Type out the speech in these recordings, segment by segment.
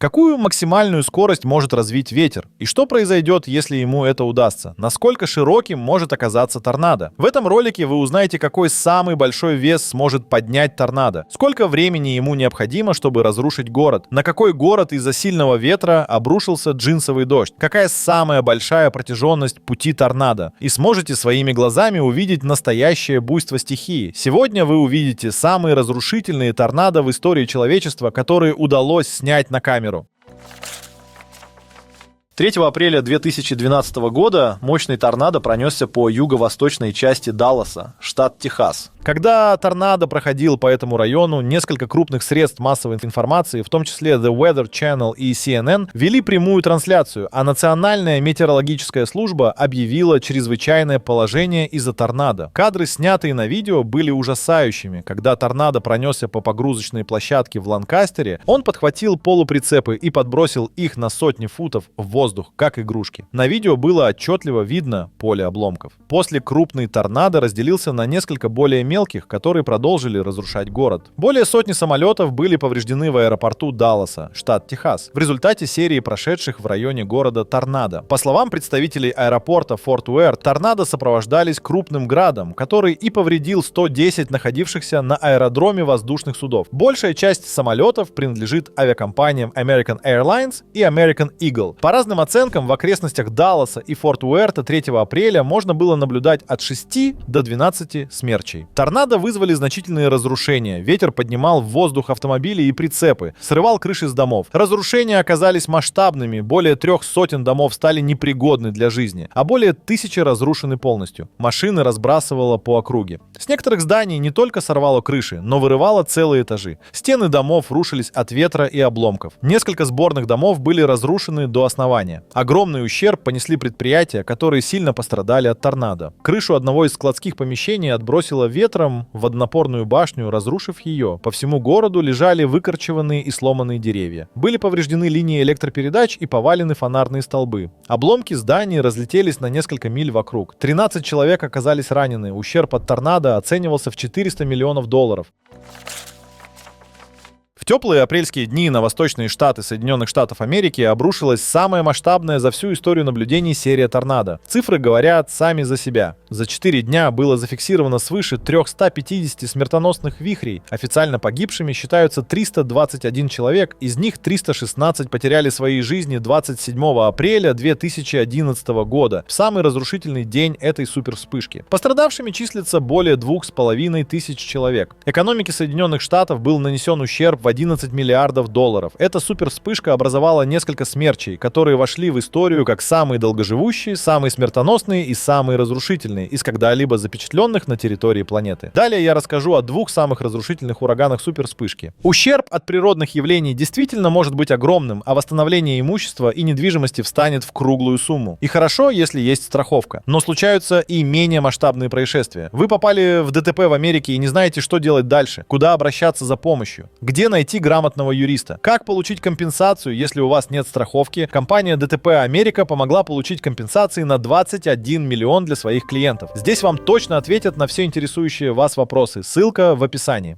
Какую максимальную скорость может развить ветер? И что произойдет, если ему это удастся? Насколько широким может оказаться торнадо? В этом ролике вы узнаете, какой самый большой вес сможет поднять торнадо, сколько времени ему необходимо, чтобы разрушить город, на какой город из-за сильного ветра обрушился джинсовый дождь, какая самая большая протяженность пути торнадо. И сможете своими глазами увидеть настоящее буйство стихии. Сегодня вы увидите самые разрушительные торнадо в истории человечества, которые удалось снять на камеру. 3 апреля 2012 года мощный торнадо пронесся по юго-восточной части Далласа, штат Техас. Когда торнадо проходил по этому району, несколько крупных средств массовой информации, в том числе The Weather Channel и CNN, вели прямую трансляцию, а Национальная метеорологическая служба объявила чрезвычайное положение из-за торнадо. Кадры, снятые на видео, были ужасающими. Когда торнадо пронесся по погрузочной площадке в Ланкастере, он подхватил полуприцепы и подбросил их на сотни футов в воздух, как игрушки. На видео было отчетливо видно поле обломков. После крупный торнадо разделился на несколько более мелких, которые продолжили разрушать город. Более сотни самолетов были повреждены в аэропорту Далласа, штат Техас, в результате серии прошедших в районе города торнадо. По словам представителей аэропорта Форт Уэрт, торнадо сопровождались крупным градом, который и повредил 110 находившихся на аэродроме воздушных судов. Большая часть самолетов принадлежит авиакомпаниям American Airlines и American Eagle. По разным оценкам, в окрестностях Далласа и Форт Уэрта 3 апреля можно было наблюдать от 6 до 12 смерчей. Торнадо вызвали значительные разрушения. Ветер поднимал в воздух автомобили и прицепы, срывал крыши с домов. Разрушения оказались масштабными. Более 300 домов стали непригодны для жизни, а более 1000 разрушены полностью. Машины разбрасывало по округе. С некоторых зданий не только сорвало крыши, но вырывало целые этажи. Стены домов рушились от ветра и обломков. Несколько сборных домов были разрушены до основания. Огромный ущерб понесли предприятия, которые сильно пострадали от торнадо. Крышу одного из складских помещений отбросило ветром в водонапорную башню, разрушив ее. По всему городу лежали выкорчеванные и сломанные деревья. Были повреждены линии электропередач и повалены фонарные столбы. Обломки зданий разлетелись на несколько миль вокруг. 13 человек оказались ранены. Ущерб от торнадо оценивался в $400 миллионов. В теплые апрельские дни на восточные штаты Соединенных Штатов Америки обрушилась самая масштабная за всю историю наблюдений серия торнадо. Цифры говорят сами за себя. За 4 дня было зафиксировано свыше 350 смертоносных вихрей. Официально погибшими считаются 321 человек, из них 316 потеряли свои жизни 27 апреля 2011 года, в самый разрушительный день этой супервспышки. Пострадавшими числится более 2500 человек. Экономике Соединенных Штатов был нанесен ущерб в $11 миллиардов. Эта супервспышка образовала несколько смерчей, которые вошли в историю как самые долгоживущие, самые смертоносные и самые разрушительные из когда-либо запечатленных на территории планеты. Далее я расскажу о 2 самых разрушительных ураганах супервспышки. Ущерб от природных явлений действительно может быть огромным, а восстановление имущества и недвижимости встанет в круглую сумму. И хорошо, если есть страховка. Но случаются и менее масштабные происшествия. Вы попали в ДТП в Америке и не знаете, что делать дальше, куда обращаться за помощью, где найти грамотного юриста, как получить компенсацию, если у вас нет страховки. Компания ДТП Америка помогла получить компенсации на 21 миллион для своих клиентов. Здесь вам точно ответят на все интересующие вас вопросы. Ссылка в описании.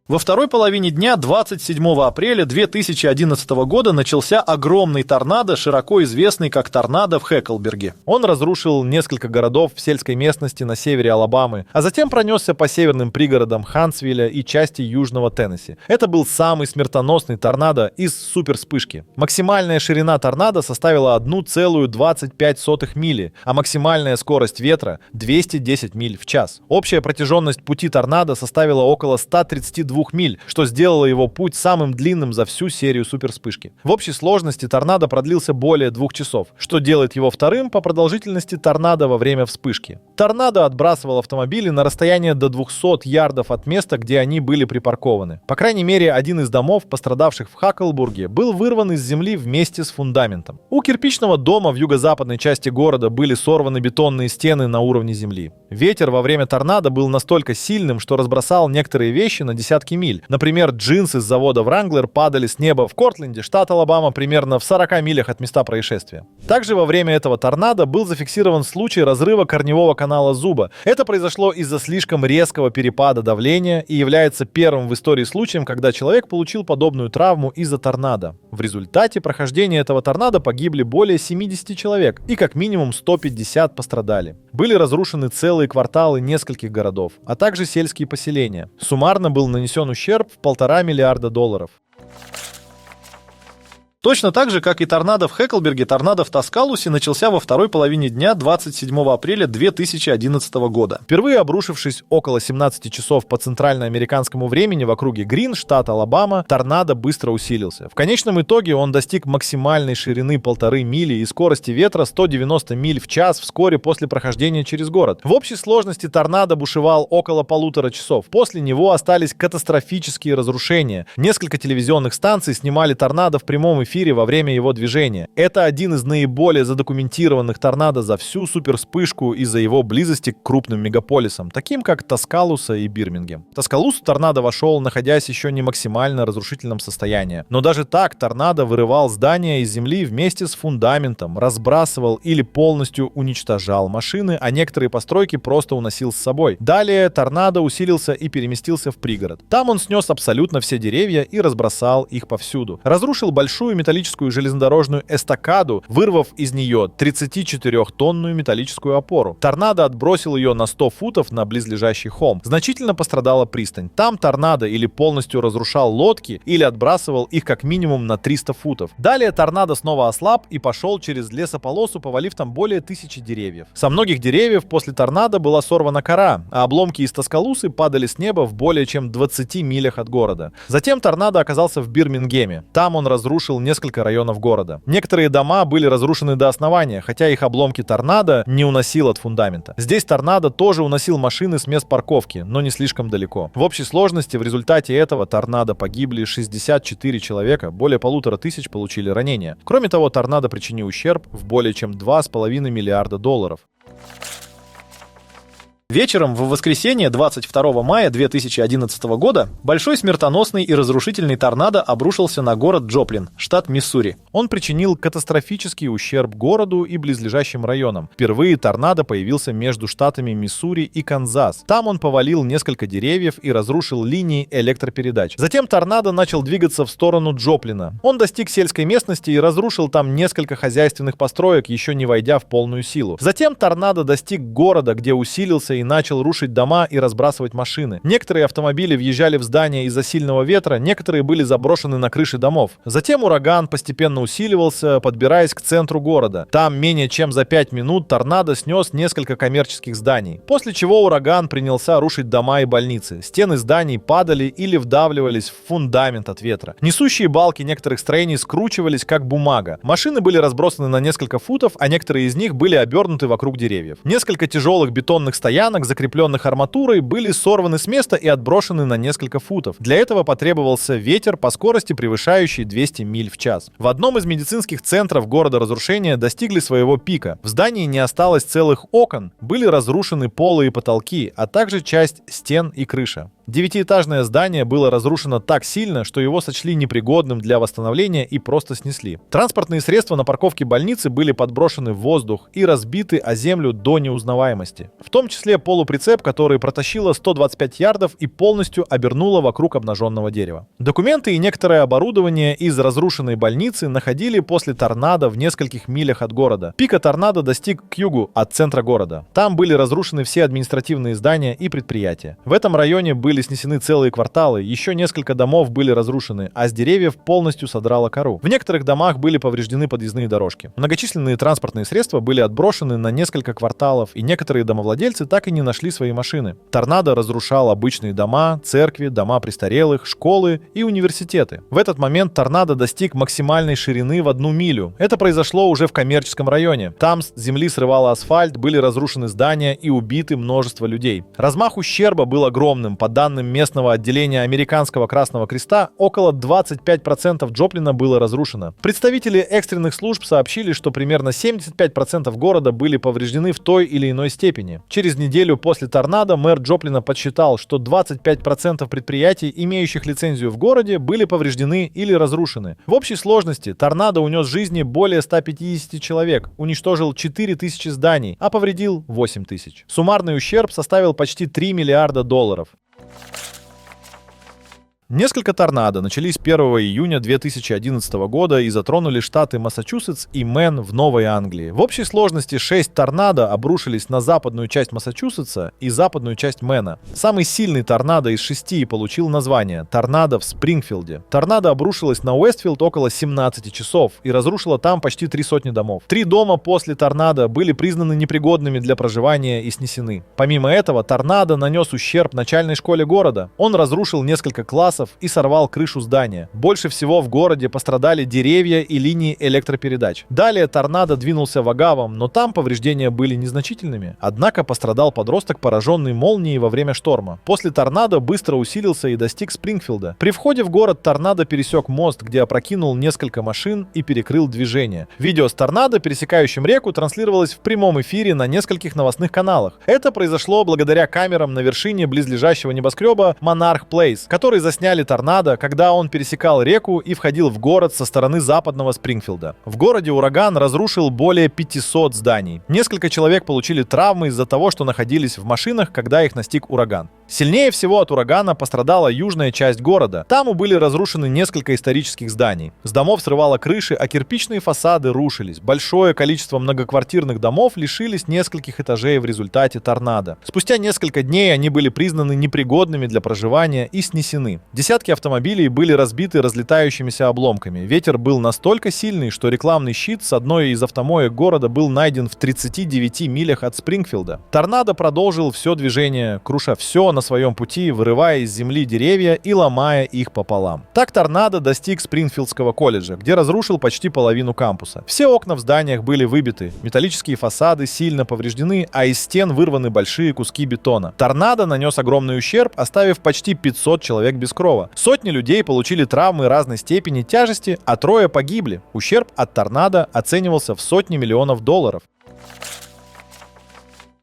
Во второй половине дня 27 апреля 2011 года начался огромный торнадо, широко известный как торнадо в Хэклберге. Он разрушил несколько городов в сельской местности на севере Алабамы, а затем пронесся по северным пригородам Хансвилля и части южного Теннесси. Это был самый смертоносный торнадо из супервспышки. Максимальная ширина торнадо составила 1,25 мили, а максимальная скорость ветра 210 миль в час. Общая протяженность пути торнадо составила около 132 миль, что сделало его путь самым длинным за всю серию супервспышки. В общей сложности торнадо продлился более 2 часов, что делает его вторым по продолжительности торнадо во время вспышки. Торнадо отбрасывал автомобили на расстояние до 200 ярдов от места, где они были припаркованы. По крайней мере, один из домов, пострадавших в Хаклбурге, был вырван из земли вместе с фундаментом. У кирпичного дома в юго-западной части города были сорваны бетонные стены на уровне земли. Ветер во время торнадо был настолько сильным, что разбросал некоторые вещи на десятки десятки миль. Например, джинсы с завода Wrangler падали с неба в Кортленде, штат Алабама, примерно в 40 милях от места происшествия. Также во время этого торнадо был зафиксирован случай разрыва корневого канала зуба. Это произошло из-за слишком резкого перепада давления и является первым в истории случаем, когда человек получил подобную травму из-за торнадо. В результате прохождения этого торнадо погибли более 70 человек и как минимум 150 пострадали. Были разрушены целые кварталы нескольких городов, а также сельские поселения. Суммарно был нанесен ущерб в $1,5 миллиарда. Точно так же, как и торнадо в Хэклберге, торнадо в Таскалусе начался во второй половине дня 27 апреля 2011 года. Впервые обрушившись около 17 часов по центральноамериканскому времени в округе Грин, штат Алабама, торнадо быстро усилился. В конечном итоге он достиг максимальной ширины 1,5 мили и скорости ветра 190 миль в час вскоре после прохождения через город. В общей сложности торнадо бушевал около 1,5 часов. После него остались катастрофические разрушения. Несколько телевизионных станций снимали торнадо в прямом эфире во время его движения. Это один из наиболее задокументированных торнадо за всю супервспышку из-за его близости к крупным мегаполисам, таким как Таскалуса и Бирмингем. В Таскалусу торнадо вошел, находясь еще не максимально разрушительном состоянии. Но даже так торнадо вырывал здания из земли вместе с фундаментом, разбрасывал или полностью уничтожал машины, а некоторые постройки просто уносил с собой. Далее торнадо усилился и переместился в пригород. Там он снес абсолютно все деревья и разбросал их повсюду. Разрушил большую металлическую железнодорожную эстакаду, вырвав из нее 34-тонную металлическую опору. Торнадо отбросил ее на 100 футов на близлежащий холм. Значительно пострадала пристань. Там торнадо или полностью разрушал лодки, или отбрасывал их как минимум на 300 футов. Далее торнадо снова ослаб и пошел через лесополосу, повалив там более 1000 деревьев. Со многих деревьев после торнадо была сорвана кора, а обломки из Таскалусы падали с неба в более чем 20 милях от города. Затем торнадо оказался в Бирмингеме. Там он разрушил несколько районов города. Некоторые дома были разрушены до основания, хотя их обломки торнадо не уносил от фундамента. Здесь торнадо тоже уносил машины с мест парковки, но не слишком далеко. В общей сложности в результате этого торнадо погибли 64 человека, более 1500 получили ранения. Кроме того, торнадо причинил ущерб в более чем $2,5 миллиарда. Вечером в воскресенье 22 мая 2011 года большой смертоносный и разрушительный торнадо обрушился на город Джоплин, штат Миссури. Он причинил катастрофический ущерб городу и близлежащим районам. Впервые торнадо появился между штатами Миссури и Канзас. Там он повалил несколько деревьев и разрушил линии электропередач. Затем торнадо начал двигаться в сторону Джоплина. Он достиг сельской местности и разрушил там несколько хозяйственных построек, еще не войдя в полную силу. Затем торнадо достиг города, где усилился и начал рушить дома и разбрасывать машины. Некоторые автомобили въезжали в здания из-за сильного ветра, некоторые были заброшены на крыши домов. Затем ураган постепенно усиливался, подбираясь к центру города. Там менее чем за 5 минут торнадо снес несколько коммерческих зданий. После чего ураган принялся рушить дома и больницы. Стены зданий падали или вдавливались в фундамент от ветра. Несущие балки некоторых строений скручивались как бумага. Машины были разбросаны на несколько футов, а некоторые из них были обернуты вокруг деревьев. Несколько тяжелых бетонных стоянок, закрепленных арматурой, были сорваны с места и отброшены на несколько футов. Для этого потребовался ветер по скорости, превышающей 200 миль в час. В одном из медицинских центров города разрушения достигли своего пика. В здании не осталось целых окон, были разрушены полы и потолки, а также часть стен и крыша. 9-этажное здание было разрушено так сильно, что его сочли непригодным для восстановления и просто снесли. Транспортные средства на парковке больницы были подброшены в воздух и разбиты о землю до неузнаваемости. В том числе полуприцеп, который протащило 125 ярдов и полностью обернуло вокруг обнаженного дерева. Документы и некоторое оборудование из разрушенной больницы находили после торнадо в нескольких милях от города. Пика торнадо достиг к югу от центра города. Там были разрушены все административные здания и предприятия. В этом районе были снесены целые кварталы, еще несколько домов были разрушены, а с деревьев полностью содрало кору. В некоторых домах были повреждены подъездные дорожки. Многочисленные транспортные средства были отброшены на несколько кварталов, и некоторые домовладельцы так и не нашли свои машины. Торнадо разрушал обычные дома, церкви, дома престарелых, школы и университеты. В этот момент торнадо достиг максимальной ширины в 1 милю. Это произошло уже в коммерческом районе. Там с земли срывало асфальт, были разрушены здания и убиты множество людей. Размах ущерба был огромным. По данным данным местного отделения Американского Красного Креста, около 25% Джоплина было разрушено. Представители экстренных служб сообщили, что примерно 75% города были повреждены в той или иной степени. Через неделю после торнадо мэр Джоплина подсчитал, что 25% предприятий, имеющих лицензию в городе, были повреждены или разрушены. В общей сложности торнадо унес жизни более 150 человек, уничтожил 4000 зданий, а повредил 8000. Суммарный ущерб составил почти $3 миллиарда. Несколько торнадо начались 1 июня 2011 года и затронули штаты Массачусетс и Мэн в Новой Англии. В общей сложности 6 торнадо обрушились на западную часть Массачусетса и западную часть Мэна. Самый сильный торнадо из 6 получил название «Торнадо в Спрингфилде». Торнадо обрушилось на Уэстфилд около 17 часов и разрушило там почти 300 домов. 3 дома после торнадо были признаны непригодными для проживания и снесены. Помимо этого, торнадо нанес ущерб начальной школе города. Он разрушил несколько классов и сорвал крышу здания. Больше всего в городе пострадали деревья и линии электропередач. Далее торнадо двинулся в Агавам, но там повреждения были незначительными. Однако пострадал подросток, пораженный молнией во время шторма. После торнадо быстро усилился и достиг Спрингфилда. При входе в город торнадо пересек мост, где опрокинул несколько машин и перекрыл движение. Видео с торнадо, пересекающим реку, транслировалось в прямом эфире на нескольких новостных каналах. Это произошло благодаря камерам на вершине близлежащего небоскреба Monarch Place, которые засняли торнадо, когда он пересекал реку и входил в город со стороны западного Спрингфилда. В городе ураган разрушил более 500 зданий. Несколько человек получили травмы из-за того, что находились в машинах, когда их настиг ураган. Сильнее всего от урагана пострадала южная часть города. Там были разрушены несколько исторических зданий. С домов срывало крыши, а кирпичные фасады рушились. Большое количество многоквартирных домов лишились нескольких этажей в результате торнадо. Спустя несколько дней они были признаны непригодными для проживания и снесены. Десятки автомобилей были разбиты разлетающимися обломками. Ветер был настолько сильный, что рекламный щит с одной из автомоек города был найден в 39 милях от Спрингфилда. Торнадо продолжил все движение, круша все на своем пути, вырывая из земли деревья и ломая их пополам. Так торнадо достиг Спрингфилдского колледжа, где разрушил почти половину кампуса. Все окна в зданиях были выбиты, металлические фасады сильно повреждены, а из стен вырваны большие куски бетона. Торнадо нанес огромный ущерб, оставив почти 500 человек без крови. Сотни людей получили травмы разной степени тяжести, а 3 погибли. Ущерб от торнадо оценивался в сотни миллионов долларов.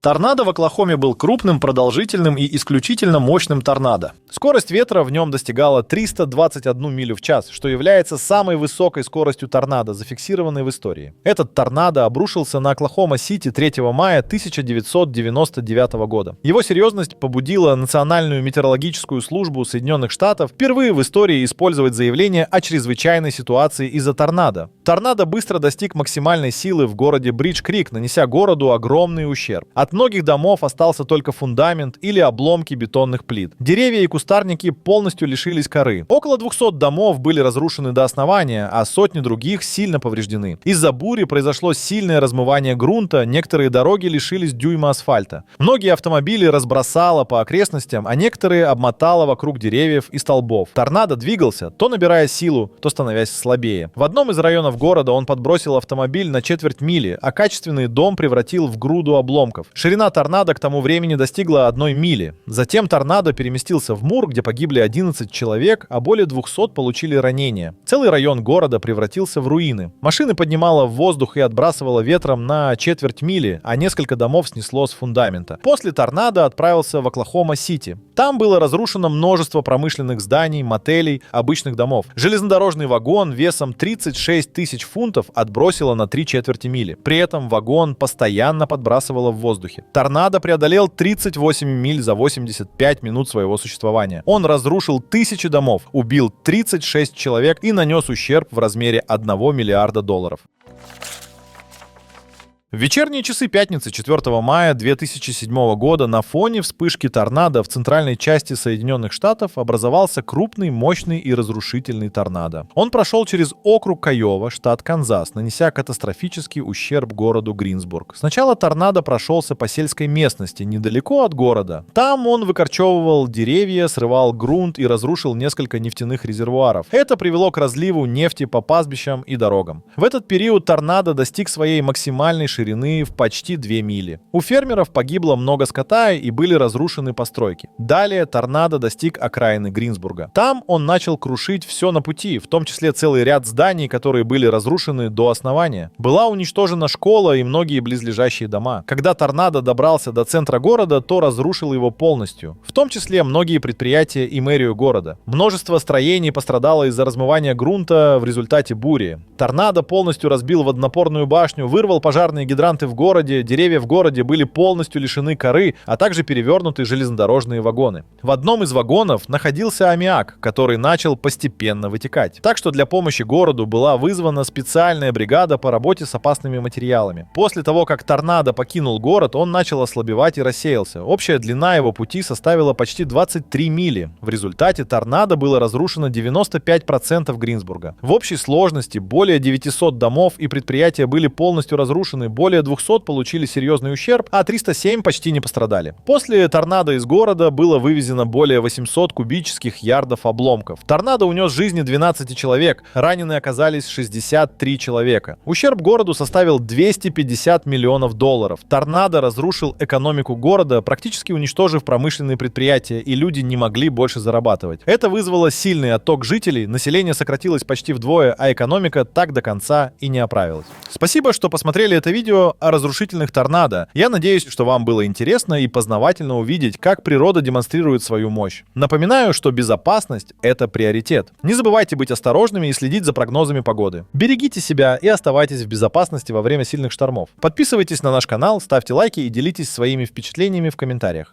Торнадо в Оклахоме был крупным, продолжительным и исключительно мощным торнадо. Скорость ветра в нем достигала 321 милю в час, что является самой высокой скоростью торнадо, зафиксированной в истории. Этот торнадо обрушился на Оклахома-Сити 3 мая 1999 года. Его серьезность побудила Национальную метеорологическую службу Соединенных Штатов впервые в истории использовать заявление о чрезвычайной ситуации из-за торнадо. Торнадо быстро достиг максимальной силы в городе Бридж-Крик, нанеся городу огромный ущерб. От многих домов остался только фундамент или обломки бетонных плит. Деревья и кустарники полностью лишились коры. Около 200 домов были разрушены до основания, а сотни других сильно повреждены. Из-за бури произошло сильное размывание грунта, некоторые дороги лишились дюйма асфальта. Многие автомобили разбросало по окрестностям, а некоторые обмотало вокруг деревьев и столбов. Торнадо двигался, то набирая силу, то становясь слабее. В одном из районов города он подбросил автомобиль на четверть мили, а качественный дом превратил в груду обломков. Ширина торнадо к тому времени достигла 1 мили. Затем торнадо переместился в Мур, где погибли 11 человек, а более 200 получили ранения. Целый район города превратился в руины. Машины поднимало в воздух и отбрасывало ветром на четверть мили, а несколько домов снесло с фундамента. После торнадо отправился в Оклахома-Сити. Там было разрушено множество промышленных зданий, мотелей, обычных домов. Железнодорожный вагон весом 36 тысяч фунтов отбросило на 3/4 мили. При этом вагон постоянно подбрасывало в воздухе. Торнадо преодолел 38 миль за 85 минут своего существования. Он разрушил тысячи домов, убил 36 человек и нанес ущерб в размере $1 миллиарда. В вечерние часы пятницы 4 мая 2007 года на фоне вспышки торнадо в центральной части Соединенных Штатов образовался крупный, мощный и разрушительный торнадо. Он прошел через округ Кайова, штат Канзас, нанеся катастрофический ущерб городу Гринсбург. Сначала торнадо прошелся по сельской местности, недалеко от города. Там он выкорчевывал деревья, срывал грунт и разрушил несколько нефтяных резервуаров. Это привело к разливу нефти по пастбищам и дорогам. В этот период торнадо достиг своей максимальной ширины ширины в почти 2 мили. У фермеров погибло много скота и были разрушены постройки. Далее торнадо достиг окраины Гринсбурга. Там он начал крушить все на пути, в том числе целый ряд зданий, которые были разрушены до основания. Была уничтожена школа и многие близлежащие дома. Когда торнадо добрался до центра города, то разрушил его полностью, в том числе многие предприятия и мэрию города. Множество строений пострадало из-за размывания грунта в результате бури. Торнадо полностью разбил водонапорную башню, вырвал пожарные гидранты в городе, деревья в городе были полностью лишены коры, а также перевернуты железнодорожные вагоны. В одном из вагонов находился аммиак, который начал постепенно вытекать. Так что для помощи городу была вызвана специальная бригада по работе с опасными материалами. После того, как торнадо покинул город, он начал ослабевать и рассеялся. Общая длина его пути составила почти 23 мили. В результате торнадо было разрушено 95% Гринсбурга. В общей сложности более 900 домов и предприятия были полностью разрушены, более 200 получили серьезный ущерб, а 307 почти не пострадали. После торнадо из города было вывезено более 800 кубических ярдов обломков. Торнадо унес жизни 12 человек, ранены оказались 63 человека. Ущерб городу составил 250 миллионов долларов. Торнадо разрушил экономику города, практически уничтожив промышленные предприятия, и люди не могли больше зарабатывать. Это вызвало сильный отток жителей, население сократилось почти вдвое, а экономика так до конца и не оправилась. Спасибо, что посмотрели это видео о разрушительных торнадо. Я надеюсь, что вам было интересно и познавательно увидеть, как природа демонстрирует свою мощь. Напоминаю, что безопасность — это приоритет. Не забывайте быть осторожными и следить за прогнозами погоды. Берегите себя и оставайтесь в безопасности во время сильных штормов. Подписывайтесь на наш канал, ставьте лайки и делитесь своими впечатлениями в комментариях.